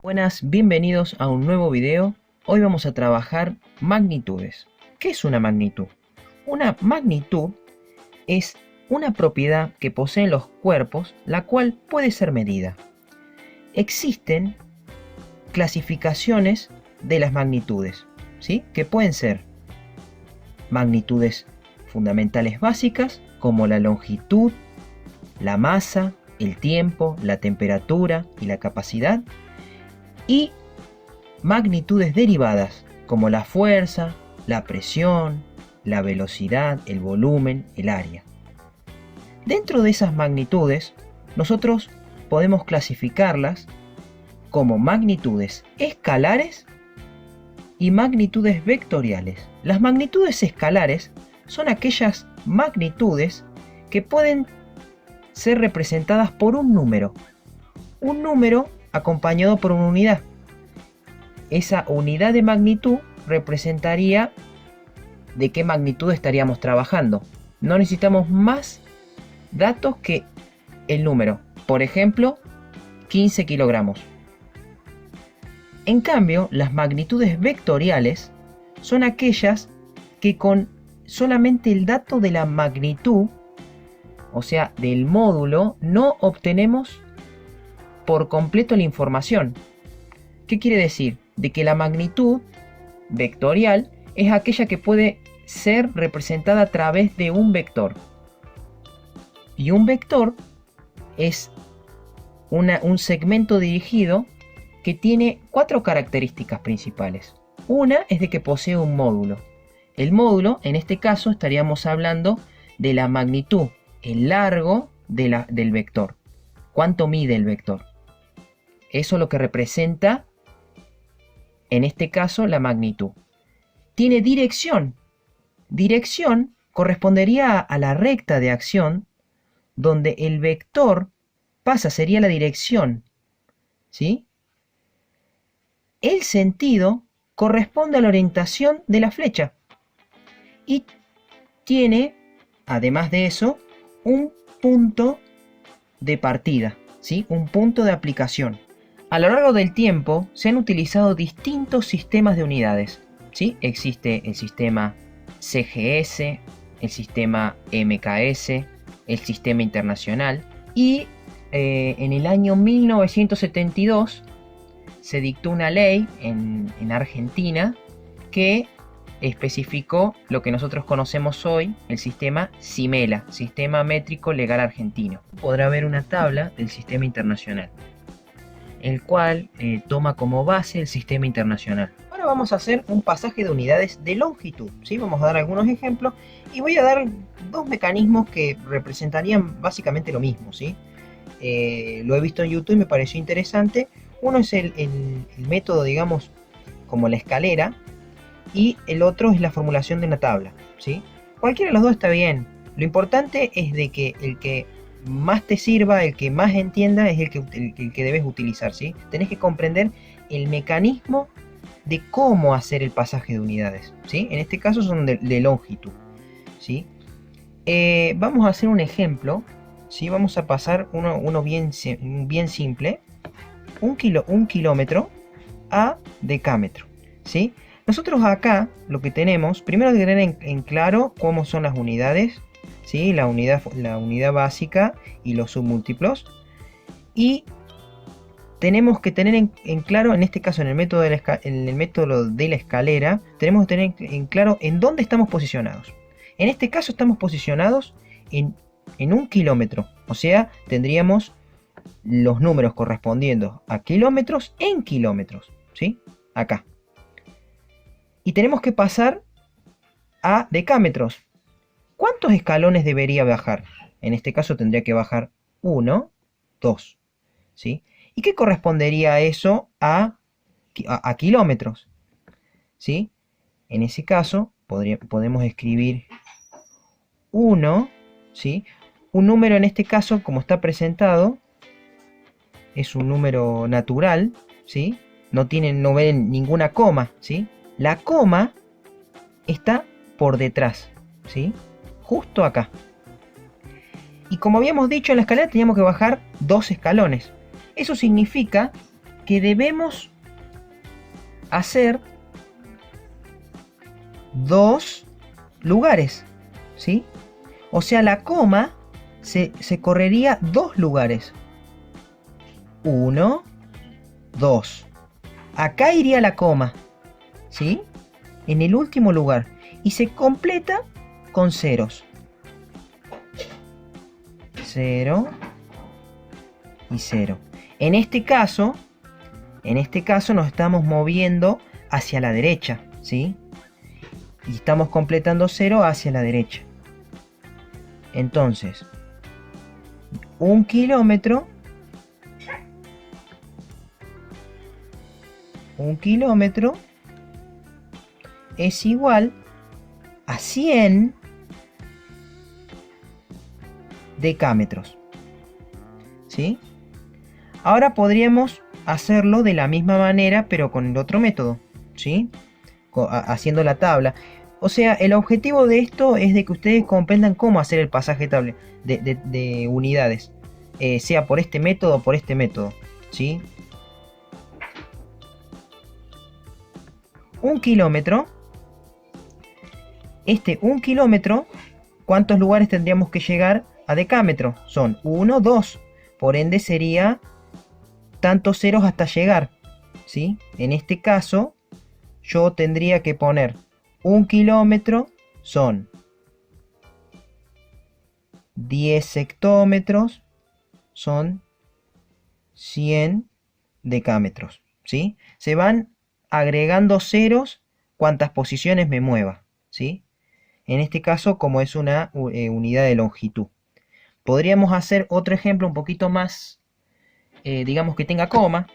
Buenas, bienvenidos a un nuevo video. Hoy vamos a trabajar magnitudes. ¿Qué es una magnitud? Una magnitud es una propiedad que poseen los cuerpos, la cual puede ser medida. Existen clasificaciones de las magnitudes, ¿sí? Que pueden ser magnitudes fundamentales básicas, como la longitud, la masa, el tiempo, la temperatura y la capacidad, y magnitudes derivadas, como la fuerza, la presión, la velocidad, el volumen, el área. Dentro de esas magnitudes, nosotros podemos clasificarlas como magnitudes escalares y magnitudes vectoriales. Las magnitudes escalares son aquellas magnitudes que pueden ser representadas por un número acompañado por una unidad. Esa unidad de magnitud representaría de qué magnitud estaríamos trabajando. No necesitamos más datos que el número. Por ejemplo, 15 kilogramos. En cambio, las magnitudes vectoriales son aquellas que con solamente el dato de la magnitud, o sea, del módulo, no obtenemos por completo la información. ¿Qué quiere decir? De que la magnitud vectorial es aquella que puede ser representada a través de un vector. Y un vector es un segmento dirigido que tiene 4 características principales. Una es de que posee un módulo. El módulo, en este caso, estaríamos hablando de la magnitud, el largo del vector. ¿Cuánto mide el vector? Eso es lo que representa, en este caso, la magnitud. Tiene dirección. Dirección correspondería a la recta de acción, donde el vector pasa, sería la dirección, ¿sí? El sentido corresponde a la orientación de la flecha. Y tiene, además de eso, un punto de partida, ¿sí? Un punto de aplicación. A lo largo del tiempo se han utilizado distintos sistemas de unidades, ¿sí? Existe el sistema CGS, el sistema MKS, el sistema internacional, y en el año 1972 se dictó una ley en Argentina que especificó lo que nosotros conocemos hoy, el sistema SIMELA, Sistema Métrico Legal Argentino. Podrá ver una tabla del sistema internacional, el cual toma como base el sistema internacional. Ahora vamos a hacer un pasaje de unidades de longitud, ¿sí? Vamos a dar algunos ejemplos y voy a dar dos mecanismos que representarían básicamente lo mismo, ¿sí? Lo he visto en YouTube y me pareció interesante. Uno es el método, digamos, como la escalera, y el otro es la formulación de una tabla, ¿sí? Cualquiera de los dos está bien. Lo importante es de que el que más te sirva, el que más entienda, es el que debes utilizar, ¿sí? Tenés que comprender el mecanismo de cómo hacer el pasaje de unidades, ¿sí? En este caso son de longitud, ¿sí? Vamos a hacer un ejemplo, ¿sí? Vamos a pasar uno bien simple. Un kilómetro a decámetro, ¿sí? Nosotros acá lo que tenemos, primero hay que tener en claro cómo son las unidades, ¿sí? La unidad básica y los submúltiplos. Y tenemos que tener en claro, en este caso en el método de la escalera, tenemos que tener en claro en dónde estamos posicionados. En este caso estamos posicionados en 1 kilómetro, o sea, tendríamos los números correspondiendo a kilómetros en kilómetros, ¿sí? Acá. Y tenemos que pasar a decámetros. ¿Cuántos escalones debería bajar? En este caso tendría que bajar 1, 2, ¿sí? ¿Y qué correspondería a eso a kilómetros? ¿Sí? En ese caso podemos escribir 1, ¿sí? Un número en este caso, como está presentado, es un número natural, ¿sí? No ven ninguna coma, ¿sí? La coma está por detrás, ¿sí? Justo acá. Y como habíamos dicho, en la escalera teníamos que bajar 2 escalones. Eso significa que debemos hacer dos lugares, ¿sí? O sea, la coma se correría dos lugares. 1, 2. Acá iría la coma, ¿sí? En el último lugar. Y se completa con ceros. 0 y 0. En este caso nos estamos moviendo hacia la derecha, ¿sí? Y estamos completando 0 hacia la derecha. Entonces, 1 kilómetro es igual a 100 decámetros, ¿sí? Ahora podríamos hacerlo de la misma manera, pero con el otro método, ¿sí? Haciendo la tabla. O sea, el objetivo de esto es de que ustedes comprendan cómo hacer el pasaje de unidades, sea por este método o por este método, ¿sí? 1 kilómetro. 1 kilómetro, ¿cuántos lugares tendríamos que llegar a decámetro? Son 1, 2. Por ende sería tantos ceros hasta llegar, ¿sí? En este caso, yo tendría que poner 1 kilómetro son 10 hectómetros, son 100 decámetros, ¿sí? Se van agregando ceros cuantas posiciones me mueva, ¿sí? En este caso, como es una unidad de longitud. Podríamos hacer otro ejemplo un poquito más, digamos que tenga coma,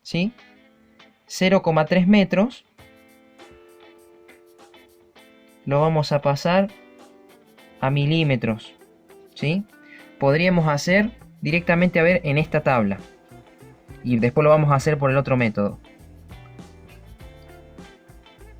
¿sí? 0,3 metros. Lo vamos a pasar a milímetros, ¿sí? Podríamos hacer directamente, a ver, en esta tabla. Y después lo vamos a hacer por el otro método.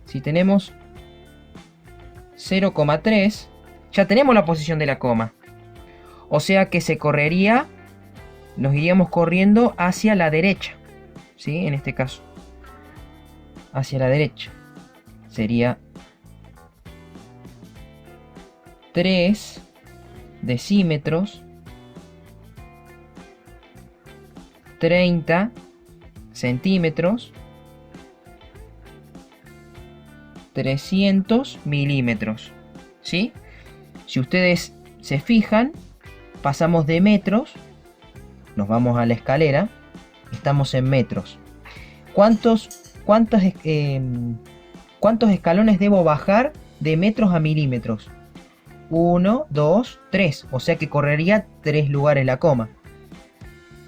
Si tenemos 0,3, ya tenemos la posición de la coma. O sea que se correría, nos iríamos corriendo hacia la derecha, ¿sí? En este caso, hacia la derecha. Sería 3 decímetros, 30 centímetros, 300 milímetros, ¿sí? Si ustedes se fijan, pasamos de metros, nos vamos a la escalera, estamos en metros. ¿Cuántos escalones debo bajar de metros a milímetros? 1, 2, 3. O sea que correría 3 lugares la coma.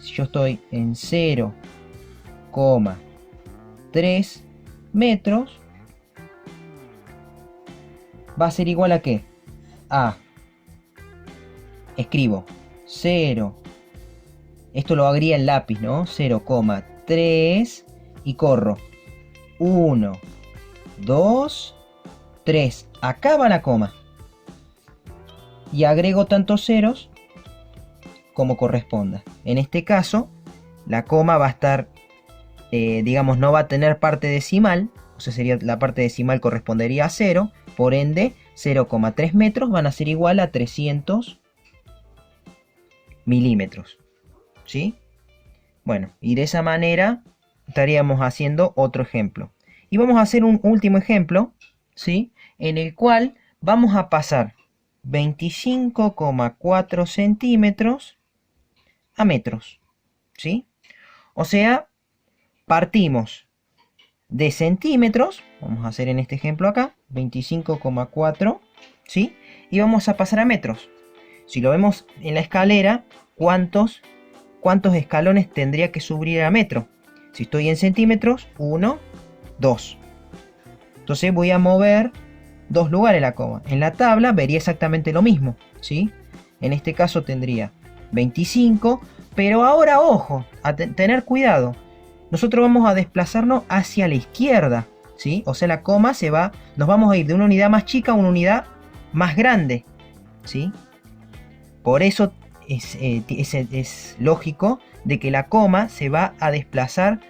Si yo estoy en 0,3 metros, va a ser igual a ¿qué? Escribo 0. Esto lo haría en lápiz, ¿no? 0,3 y corro 1, 2, 3. Acá va la coma. Y agrego tantos ceros como corresponda. En este caso, la coma va a estar, digamos, no va a tener parte decimal. O sea, sería la parte decimal correspondería a 0. Por ende, 0,3 metros van a ser igual a 300 milímetros. ¿Sí? Bueno, y de esa manera estaríamos haciendo otro ejemplo. Y vamos a hacer un último ejemplo, ¿sí? En el cual vamos a pasar 25,4 centímetros a metros, ¿sí? O sea, partimos de centímetros, vamos a hacer en este ejemplo acá, 25,4, ¿sí? Y vamos a pasar a metros. Si lo vemos en la escalera, ¿cuántos escalones tendría que subir a metro? Si estoy en centímetros, 1, 2. Entonces voy a mover 2 lugares la coma. En la tabla vería exactamente lo mismo, ¿sí? En este caso tendría 25, pero ahora ojo, a tener cuidado. Nosotros vamos a desplazarnos hacia la izquierda, ¿sí? O sea, la coma nos vamos a ir de una unidad más chica a una unidad más grande, ¿sí? Por eso es lógico de que la coma se va a desplazar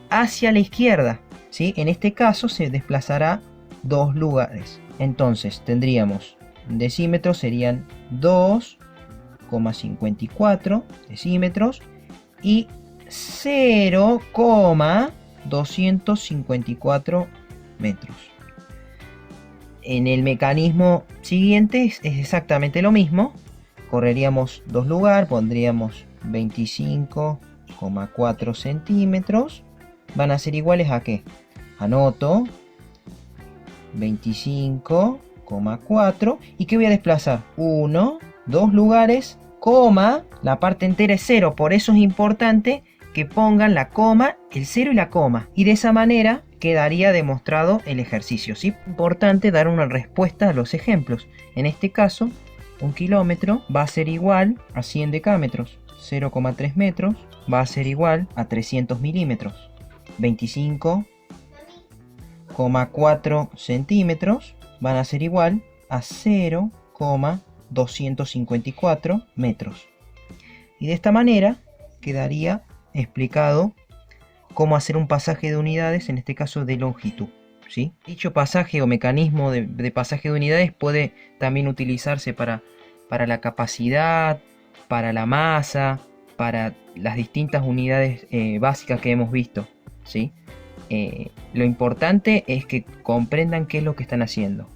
hacia la izquierda, ¿sí? En este caso se desplazará 2 lugares. Entonces tendríamos decímetros, serían 2,54 decímetros y 0,254 metros. En el mecanismo siguiente es exactamente lo mismo. Correríamos 2 lugares, pondríamos 25,4 centímetros. Van a ser iguales a ¿qué? Anoto 25,4. ¿Y qué voy a desplazar? 1, 2 lugares, coma, la parte entera es 0. Por eso es importante que pongan la coma, el 0 y la coma. Y de esa manera quedaría demostrado el ejercicio, ¿sí? Importante dar una respuesta a los ejemplos. En este caso, 1 kilómetro va a ser igual a 100 decámetros. 0,3 metros va a ser igual a 300 milímetros. 25,4 centímetros van a ser igual a 0,254 metros. Y de esta manera quedaría explicado cómo hacer un pasaje de unidades, en este caso de longitud, ¿sí? Dicho pasaje o mecanismo de pasaje de unidades puede también utilizarse para la capacidad, para la masa, para las distintas unidades básicas que hemos visto, ¿sí? Lo importante es que comprendan qué es lo que están haciendo.